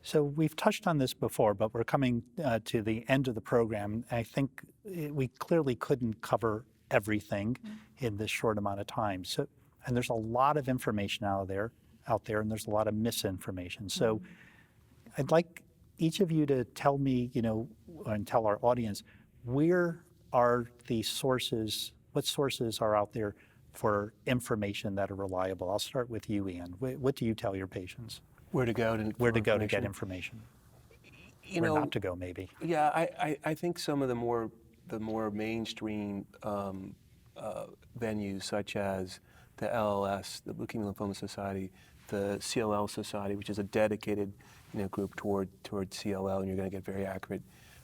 So we've touched on this before, but we're coming to the end of the program. I think we clearly couldn't cover everything in this short amount of time. So, and there's a lot of information out there, and there's a lot of misinformation. So I'd like each of you to tell me, and tell our audience, where are the sources, what sources are out there for information that are reliable? I'll start with you, Ian. What do you tell your patients? Where to go to get information? Where not to go, maybe. Yeah, I think some of the more mainstream venues, such as the LLS, the Leukemia Lymphoma Society, the CLL Society, which is a dedicated group toward CLL, and you're going to get very accurate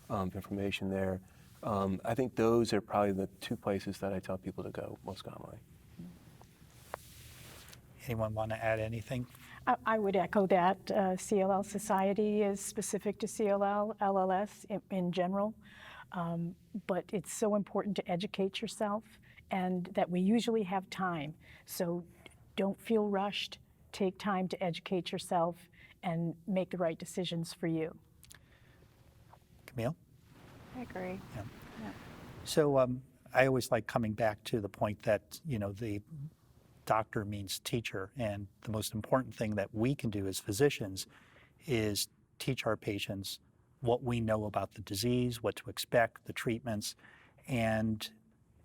information there. I think those are probably the two places that I tell people to go most commonly. Anyone want to add anything? I would echo that. CLL Society is specific to CLL, LLS in general, but it's so important to educate yourself, and that we usually have time. So don't feel rushed. Take time to educate yourself and make the right decisions for you. Camille? I agree. Yeah. Yeah. So I always like coming back to the point that, the doctor means teacher, and the most important thing that we can do as physicians is teach our patients what we know about the disease, what to expect, the treatments, and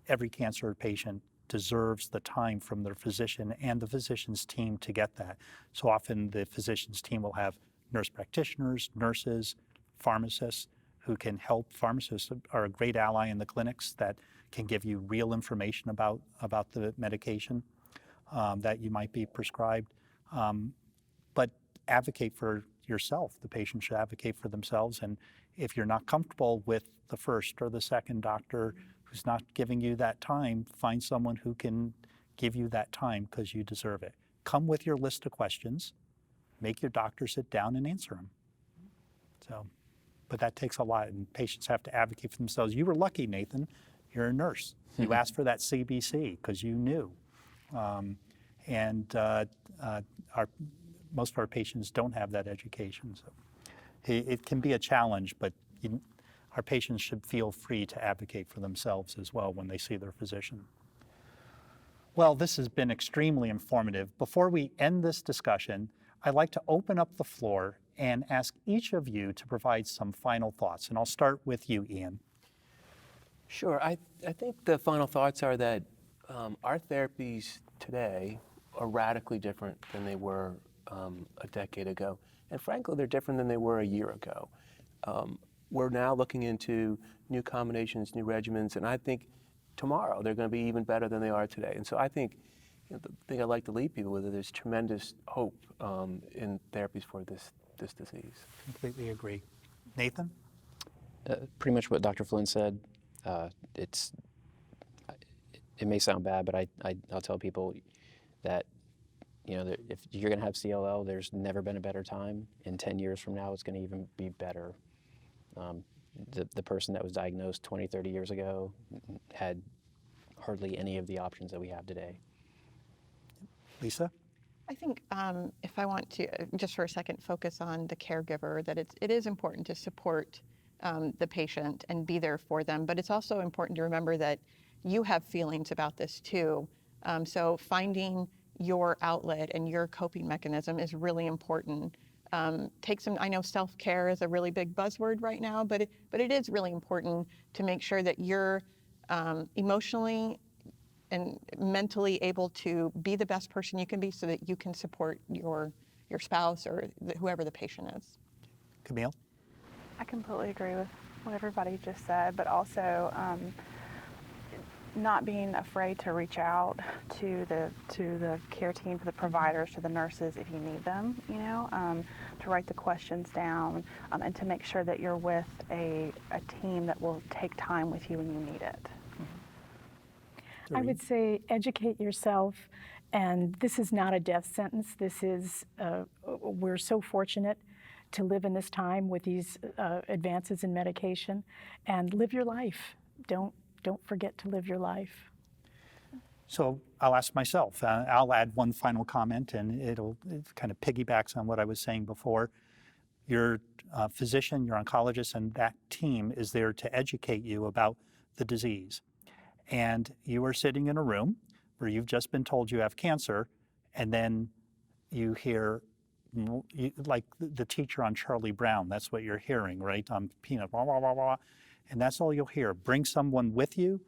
every cancer patient deserves the time from their physician and the physician's team to get that. So often the physician's team will have nurse practitioners, nurses, pharmacists who can help. Pharmacists are a great ally in the clinics that can give you real information about the medication that you might be prescribed. But advocate for yourself. The patient should advocate for themselves. And if you're not comfortable with the first or the second doctor who's not giving you that time, find someone who can give you that time, because you deserve it. Come with your list of questions. Make your doctor sit down and answer them. So, but that takes a lot, and patients have to advocate for themselves. You were lucky, Nathan. You're a nurse. You asked for that CBC because you knew. Most of our patients don't have that education. So it can be a challenge, but our patients should feel free to advocate for themselves as well when they see their physician. Well, this has been extremely informative. Before we end this discussion, I'd like to open up the floor and ask each of you to provide some final thoughts. And I'll start with you, Ian. Sure. I think the final thoughts are that our therapies today are radically different than they were a decade ago. And frankly, they're different than they were a year ago. We're now looking into new combinations, new regimens, and I think tomorrow they're going to be even better than they are today. And so I think the thing I'd like to leave people with is there's tremendous hope in therapies for this disease. Completely agree. Nathan? Pretty much what Dr. Flynn said. It may sound bad, but I'll tell people that if you're going to have CLL, there's never been a better time. In 10 years from now, it's going to even be better. The person that was diagnosed 20, 30 years ago had hardly any of the options that we have today. Lisa? I think if I want to, just for a second, focus on the caregiver, that it is important to support the patient and be there for them, but it's also important to remember that you have feelings about this too. So finding your outlet and your coping mechanism is really important. I know self-care is a really big buzzword right now, but it is really important to make sure that you're emotionally and mentally able to be the best person you can be, so that you can support your spouse or whoever the patient is. Camille? I completely agree with what everybody just said, but also not being afraid to reach out to the care team, to the providers, to the nurses if you need them, to write the questions down, and to make sure that you're with a team that will take time with you when you need it. I would say educate yourself, and this is not a death sentence. This is, we're so fortunate to live in this time with these advances in medication, and live your life. Don't forget to live your life. So I'll ask myself, I'll add one final comment, and it kind of piggybacks on what I was saying before. Your physician, your oncologist, and that team is there to educate you about the disease. And you are sitting in a room where you've just been told you have cancer, and then you hear, like the teacher on Charlie Brown, that's what you're hearing, right? On Peanut, blah, blah, blah, blah. And that's all you'll hear. Bring someone with you.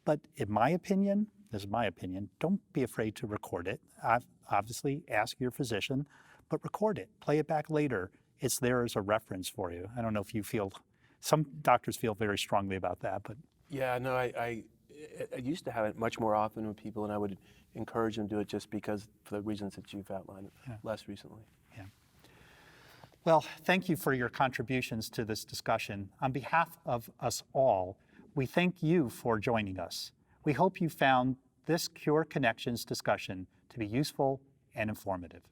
But in my opinion, this is my opinion, don't be afraid to record it. Obviously, ask your physician, but record it. Play it back later. It's there as a reference for you. I don't know if you feel, some doctors feel very strongly about that, but. Yeah, no, I used to have it much more often with people, and I would encourage them to do it just because, for the reasons that you've outlined less recently. Yeah. Well, thank you for your contributions to this discussion. On behalf of us all, we thank you for joining us. We hope you found this Cure Connections discussion to be useful and informative.